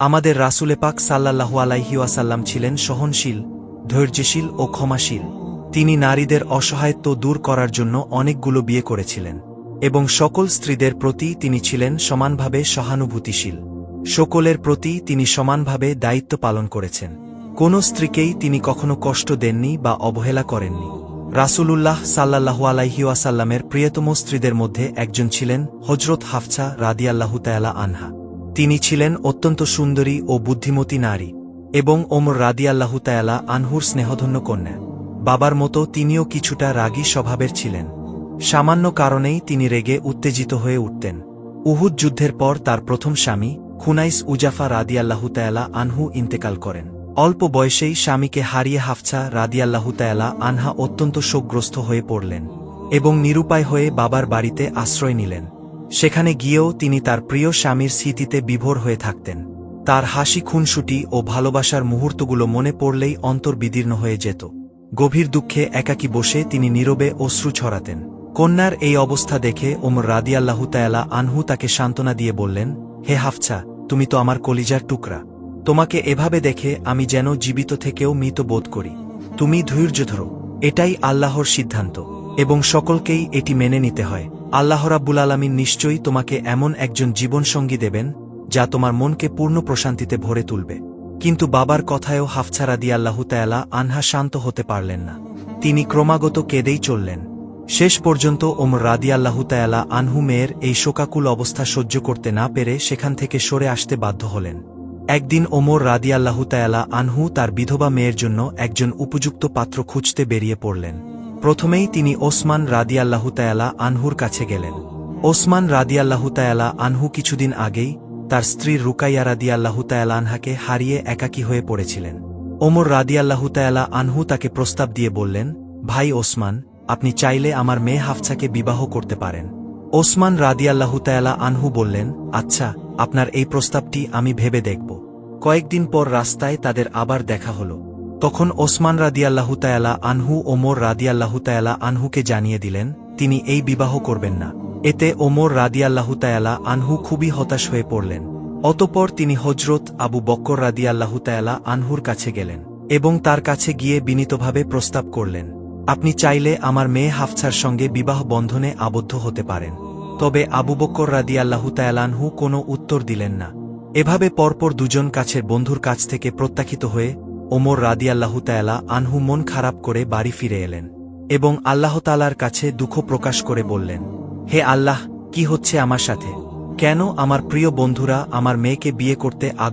আমাদের রাসূলে পাক সাল্লাল্লাহু আলাইহি ওয়াসাল্লাম ছিলেন সহনশীল, ধৈর্যশীল ও ক্ষমাশীল। তিনি নারীদের অসহায়ত্ব দূর করার জন্য অনেকগুলো বিয়ে করেছিলেন এবং সকল স্ত্রীদের প্রতি তিনি ছিলেন সমানভাবে সহানুভূতিশীল। সকলের প্রতি তিনি সমানভাবে দায়িত্ব পালন করেছেন। কোনো স্ত্রীকেই তিনি কখনো কষ্ট দেননি বা অবহেলা করেননি। রাসূলুল্লাহ সাল্লাল্লাহু আলাইহি ওয়াসাল্লামের প্রিয়তম স্ত্রীদের মধ্যে একজন ছিলেন হযরত হাফসা রাদিয়াল্লাহু তাআলা আনহা। তিনি ছিলেন অত্যন্ত সুন্দরী ও বুদ্ধিমতী নারী এবং ওমর রাদিয়াল্লাহু তাআলা আনহুর স্নেহধন্য কন্যা। বাবার মতো তিনিও কিছুটা রাগী স্বভাবের ছিলেন। সামান্য কারণেই তিনি রেগে উত্তেজিত হয়ে উঠতেন। উহুদ যুদ্ধের পর তার প্রথম স্বামী খুনাইস উজাফা রাদিয়াল্লাহু তাআলা আনহু ইন্তেকাল করেন। অল্প বয়সেই স্বামীকে হারিয়ে হাফসা রাদিয়াল্লাহু তাআলা আনহা অত্যন্ত শোকগ্রস্ত হয়ে পড়লেন এবং নিরুপায় হয়ে বাবার বাড়িতে আশ্রয় নিলেন। সেখানে গিয়েও তিনি তার প্রিয় স্বামীর স্মৃতিতে বিভোর হয়ে থাকতেন। তার হাসি খুনসুটি ও ভালোবাসার মুহূর্তগুলো মনে পড়লেই অন্তর বিদীর্ণ হয়ে যেত। গভীর দুঃখে একাকী বসে তিনি নীরবে অশ্রু ছড়াতেন। কন্যার এই অবস্থা দেখে ওমর রাদিয়াল্লাহু তাআলা আনহু তাকে সান্ত্বনা দিয়ে বললেন, হে হাফসা, তুমি তো আমার কলিজার টুকরা। তোমাকে এভাবে দেখে আমি যেন জীবিত থেকেও মৃত বোধ করি। তুমি ধৈর্য ধরো, এটাই আল্লাহর সিদ্ধান্ত এবং সকলকেই এটি মেনে নিতে হয়। আল্লাহ রাব্বুল আলামিন নিশ্চয়ই তোমাকে এমন একজন জীবনসঙ্গী দেবেন যা তোমার মনকে পূর্ণ প্রশান্তিতে ভরে তুলবে। কিন্তু বাবার কথায়ও হাফসা রাদিয়াল্লাহু তাআলা আনহা শান্ত হতে পারলেন না। তিনি ক্রমাগত কেঁদেই চললেন। শেষ পর্যন্ত ওমর রাদিয়াল্লাহু তাআলা আনহু মেয়ের এই শোকাকুল অবস্থা সহ্য করতে না পেরে সেখান থেকে সরে আসতে বাধ্য হলেন। একদিন ওমর রাদিয়াল্লাহু তাআলা আনহু তার বিধবা মেয়ের জন্য একজন উপযুক্ত পাত্র খুঁজতে বেরিয়ে পড়লেন। প্রথমেই তিনি ওসমান রাদিয়াল্লাহু তাআলা আনহুর কাছে গেলেন। ওসমান রাদিয়াল্লাহু তাআলা আনহু কিছুদিন আগেই তার স্ত্রী রুকাইয়া রাদিয়াল্লাহু তাআলা আনহাকে হারিয়ে একাকী হয়ে পড়েছিলেন। ওমর রাদিয়াল্লাহু তাআলা আনহু তাকে প্রস্তাব দিয়ে বললেন, ভাই ওসমান, আপনি চাইলে আমার মেয়ে হাফসাকে বিবাহ করতে পারেন। ওসমান রাদিয়াল্লাহু তাআলা আনহু বললেন, আচ্ছা, আপনার এই প্রস্তাবটি আমি ভেবে দেখব। কয়েকদিন পর রাস্তায় তাদের আবার দেখা হল। তখন ওসমান রাদিয়াল্লাহু তাআলা আনহু ওমর রাদিয়াল্লাহু তাআলা আনহুকে জানিয়ে দিলেন তিনি এই বিবাহ করবেন না। এতে ওমর রাদিয়াল্লাহু তাআলা আনহু খুবই হতাশ হয়ে পড়লেন। অতঃপর তিনি হযরত আবু বকর রাদিয়াল্লাহু তাআলা আনহুর কাছে গেলেন এবং তার কাছে গিয়ে বিনীতভাবে প্রস্তাব করলেন, আপনি চাইলে আমার মেয়ে হাফসার সঙ্গে বিবাহ বন্ধনে আবদ্ধ হতে পারেন। তবে আবু বকর রাদিয়াল্লাহু তাআলা আনহু কোনো উত্তর দিলেন না। এভাবে পরপর দুজন কাছের বন্ধুর কাছ থেকে প্রত্যাখ্যিত হয়ে ওমর রাদিয়াল্লাহু তাআলা আনহু মন খারাপ করে বাড়ি ফিরে এলেন এবং আল্লাহ তাআলার কাছে দুঃখ প্রকাশ করে বললেন, হে আল্লাহ, কি হচ্ছে আমার সাথে? কেন আমার প্রিয় বন্ধুরা আমার মেয়েকে বিয়ে করতে